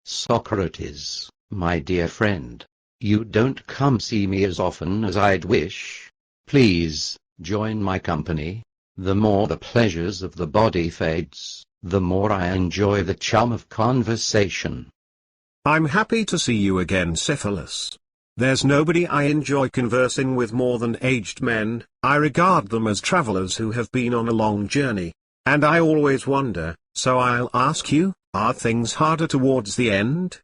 Socrates, my dear friend, you don't come see me as often as I'd wish. Please, join my company. The more the pleasures of the body fades, the more I enjoy the charm of conversation. I'm happy to see you again, Cephalus. There's nobody I enjoy conversing with more than aged men. I regard them as travelers who have been on a long journey. And I always wonder, so I'll ask you, are things harder towards the end?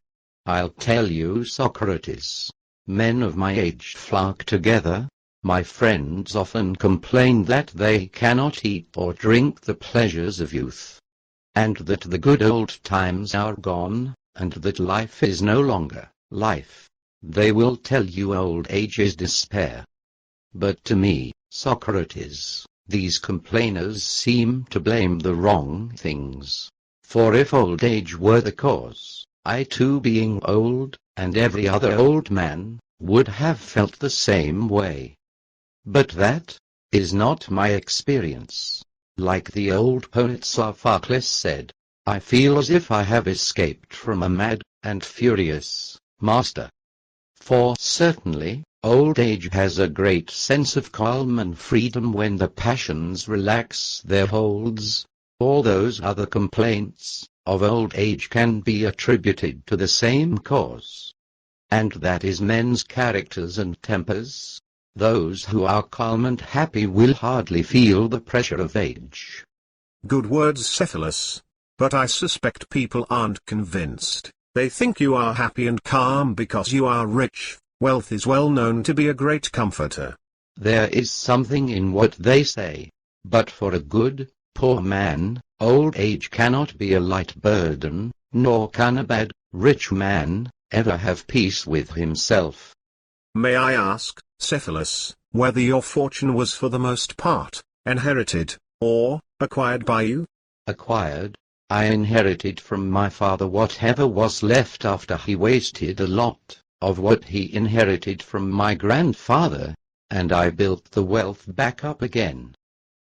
I'll tell you, Socrates. Men of my age flock together. My friends often complain that they cannot eat or drink the pleasures of youth, and that the good old times are gone, and that life is no longer life. They will tell you old age is despair. But to me, Socrates, these complainers seem to blame the wrong things. For if old age were the cause, I too being old, and every other old man, would have felt the same way. But that is not my experience. Like the old poet Socrates said, I feel as if I have escaped from a mad and furious master. For certainly, old age has a great sense of calm and freedom when the passions relax their holds. All those other complaints of old age can be attributed to the same cause. And that is men's characters and tempers. Those who are calm and happy will hardly feel the pressure of age. Good words, Cephalus. But I suspect people aren't convinced. They think you are happy and calm because you are rich. Wealth is well known to be a great comforter. There is something in what they say. But for a good, poor man, old age cannot be a light burden, nor can a bad, rich man ever have peace with himself. May I ask, Cephalus, whether your fortune was for the most part inherited, or acquired by you? Acquired. I inherited from my father whatever was left after he wasted a lot of what he inherited from my grandfather, and I built the wealth back up again.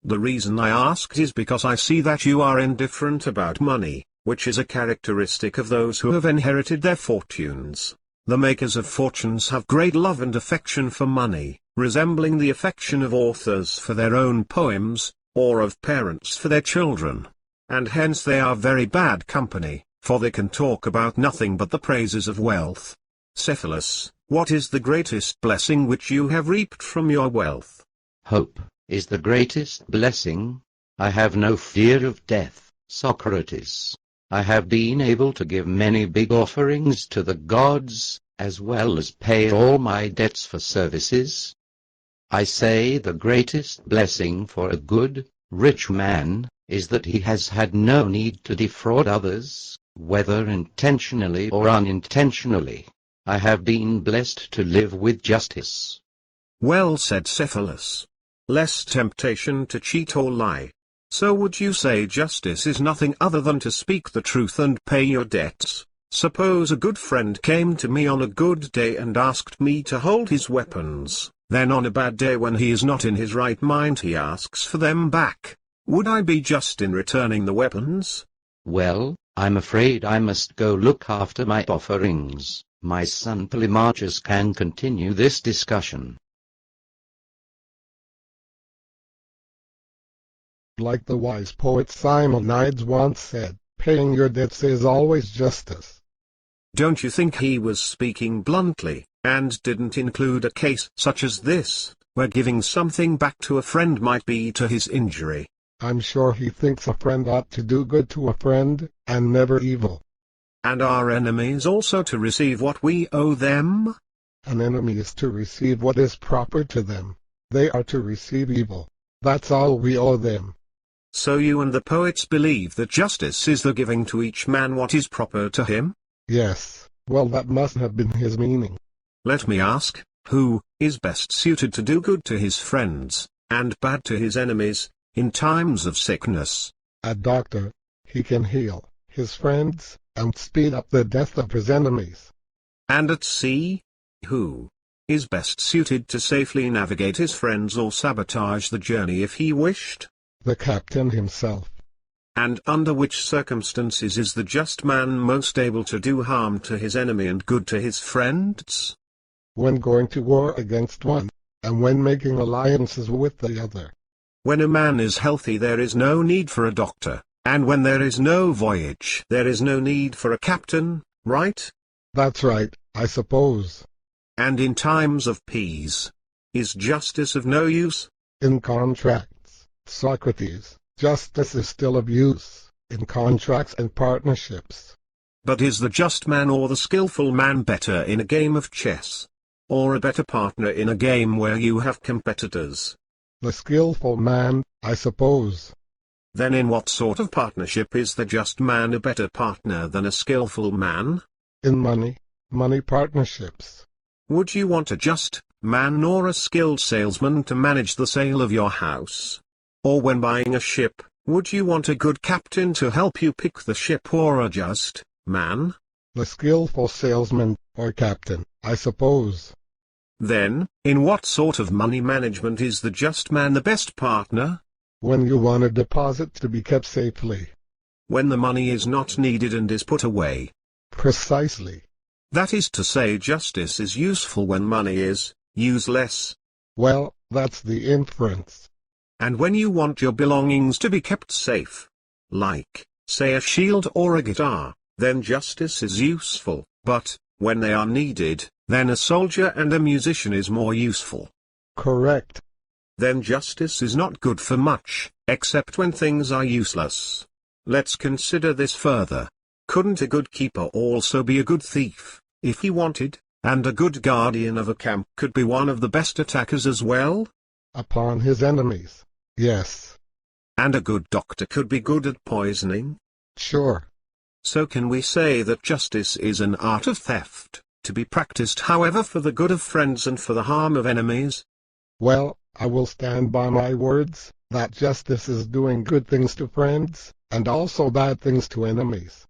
The reason I asked is because I see that you are indifferent about money, which is a characteristic of those who have inherited their fortunes. The makers of fortunes have great love and affection for money, resembling the affection of authors for their own poems, or of parents for their children. And hence they are very bad company, for they can talk about nothing but the praises of wealth. Cephalus, what is the greatest blessing which you have reaped from your wealth? Hope is the greatest blessing. I have no fear of death, Socrates. I have been able to give many big offerings to the gods, as well as pay all my debts for services. I say the greatest blessing for a good, rich man is that he has had no need to defraud others, whether intentionally or unintentionally. I have been blessed to live with justice. Well said, Cephalus. Less temptation to cheat or lie. So would you say justice is nothing other than to speak the truth and pay your debts? Suppose a good friend came to me on a good day and asked me to hold his weapons, then on a bad day when he is not in his right mind he asks for them back. Would I be just in returning the weapons? Well, I'm afraid I must go look after my offerings. My son Polemarchus can continue this discussion. Like the wise poet Simonides once said, paying your debts is always justice. Don't you think he was speaking bluntly, and didn't include a case such as this, where giving something back to a friend might be to his injury? I'm sure he thinks a friend ought to do good to a friend, and never evil. And our enemies also to receive what we owe them? An enemy is to receive what is proper to them. They are to receive evil. That's all we owe them. So you and the poets believe that justice is the giving to each man what is proper to him? Yes, well that must have been his meaning. Let me ask, who is best suited to do good to his friends, and bad to his enemies, in times of sickness? A doctor. He can heal his friends, and speed up the death of his enemies. And at sea? Who is best suited to safely navigate his friends or sabotage the journey if he wished? The captain himself. And under which circumstances is the just man most able to do harm to his enemy and good to his friends? When going to war against one, and when making alliances with the other. When a man is healthy there is no need for a doctor, and when there is no voyage there is no need for a captain, right? That's right, I suppose. And in times of peace, is justice of no use? In contracts, Socrates, justice is still of use, in contracts and partnerships. But is the just man or the skillful man better in a game of chess? Or a better partner in a game where you have competitors? The skillful man, I suppose. Then in what sort of partnership is the just man a better partner than a skillful man? In money partnerships. Would you want a just man or a skilled salesman to manage the sale of your house? Or when buying a ship, would you want a good captain to help you pick the ship or a just man? The skillful salesman, or captain, I suppose. Then, in what sort of money management is the just man the best partner? When you want a deposit to be kept safely. When the money is not needed and is put away. Precisely. That is to say, justice is useful when money is useless. Well, that's the inference. And when you want your belongings to be kept safe, like, say, a shield or a guitar, then justice is useful, but, when they are needed, then a soldier and a musician is more useful. Correct. Then justice is not good for much, except when things are useless. Let's consider this further. Couldn't a good keeper also be a good thief, if he wanted, and a good guardian of a camp could be one of the best attackers as well? Upon his enemies, yes. And a good doctor could be good at poisoning? Sure. So can we say that justice is an art of theft, to be practiced however for the good of friends and for the harm of enemies? Well, I will stand by my words, that justice is doing good things to friends, and also bad things to enemies.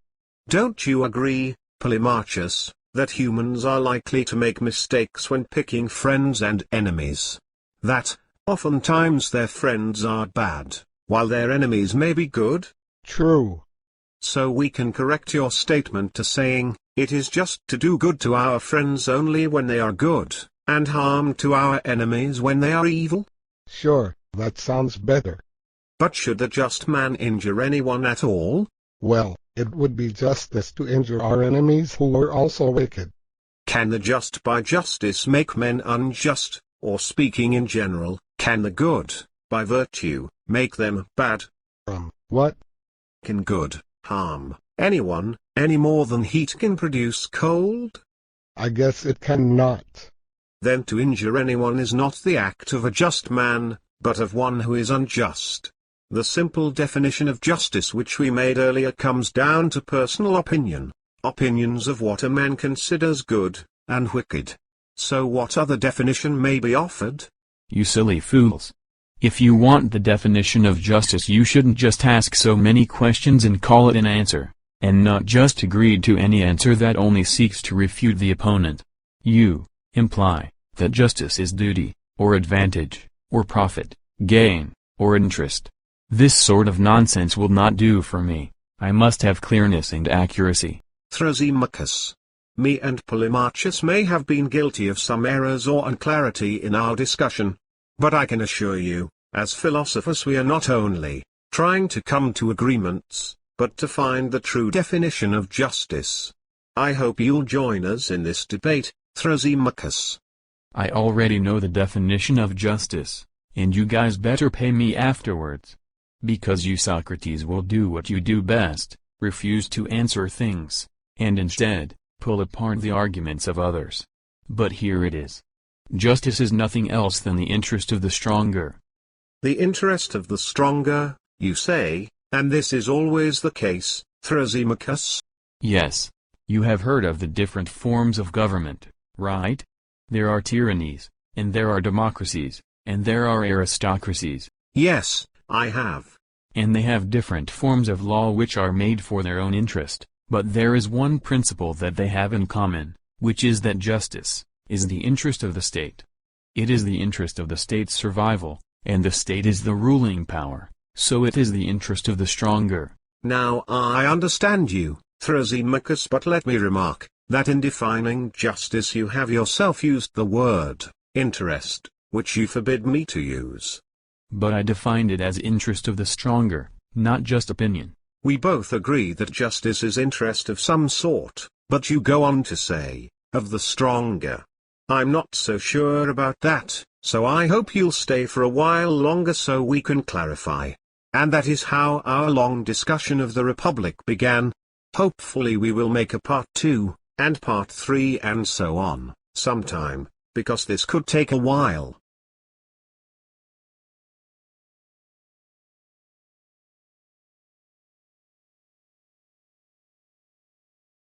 Don't you agree, Polemarchus, that humans are likely to make mistakes when picking friends and enemies? That, oftentimes their friends are bad, while their enemies may be good? True. So we can correct your statement to saying, it is just to do good to our friends only when they are good, and harm to our enemies when they are evil? Sure, that sounds better. But should the just man injure anyone at all? Well, it would be justice to injure our enemies who are also wicked. Can the just by justice make men unjust, or speaking in general, can the good, by virtue, make them bad? What? Can good harm anyone, any more than heat can produce cold? I guess it cannot. Then to injure anyone is not the act of a just man, but of one who is unjust. The simple definition of justice which we made earlier comes down to personal opinions of what a man considers good, and wicked. So what other definition may be offered? You silly fools. If you want the definition of justice, you shouldn't just ask so many questions and call it an answer, and not just agree to any answer that only seeks to refute the opponent. You imply that justice is duty, or advantage, or profit, gain, or interest. This sort of nonsense will not do for me. I must have clearness and accuracy. Thrasymachus. Me and Polemarchus may have been guilty of some errors or unclarity in our discussion. But I can assure you, as philosophers we are not only trying to come to agreements, but to find the true definition of justice. I hope you'll join us in this debate, Thrasymachus. I already know the definition of justice, and you guys better pay me afterwards. Because you Socrates will do what you do best, refuse to answer things, and instead, pull apart the arguments of others. But here it is. Justice is nothing else than the interest of the stronger. The interest of the stronger, you say, and this is always the case, Thrasymachus? Yes. You have heard of the different forms of government, right? There are tyrannies, and there are democracies, and there are aristocracies. Yes, I have. And they have different forms of law which are made for their own interest, but there is one principle that they have in common, which is that justice is the interest of the state. It is the interest of the state's survival, and the state is the ruling power. So it is the interest of the stronger. Now I understand you, Thrasymachus, but let me remark, that in defining justice you have yourself used the word, interest, which you forbid me to use. But I defined it as interest of the stronger, not just opinion. We both agree that justice is interest of some sort, but you go on to say, of the stronger. I'm not so sure about that, so I hope you'll stay for a while longer so we can clarify. And that is how our long discussion of the Republic began. Hopefully we will make a part 2, and part 3 and so on, sometime, because this could take a while.